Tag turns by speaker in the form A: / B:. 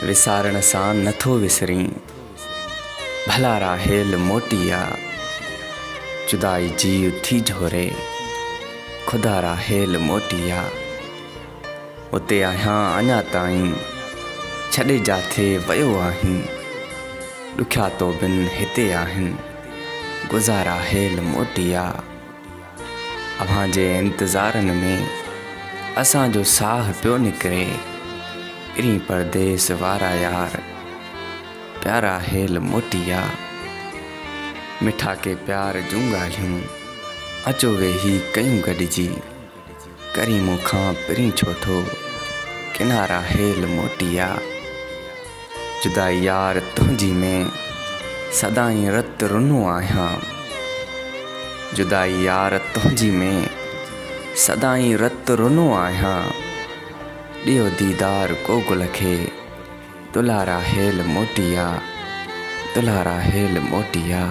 A: विसारण सां नथो विसरी, भला राहेल मोटिया। जुदाई जीव थी झोरे, खुदा राहेल मोटिया। उते आहियां अञा ताईं, छॾे जाथे वियो आहीं। ॾुखिया तो बिन हिते आहिनि, गुज़ारा हेल मोटिया। अव्हांजे इंतज़ारनि में असांजो साह पियो निकिरे। इरी परदेस वारा यार, प्यारा हेल मोटिया। मिठा के प्यार जूं ॻाल्हियूं, अचो वेही कयूं गॾिजी। करी मूंखां पिरी छो थो, किनारा हेल मोटिया। जुदाई यार तुंहिंजी में, सदाईं रत रुनो आहियां। जुदाई यार तुंहिंजी में, सदाईं रत रुनो आहियां। ॾियो दीदार कोकुल खे, दुलारा हेल मोटिया। दुलारा हेल मोटिया।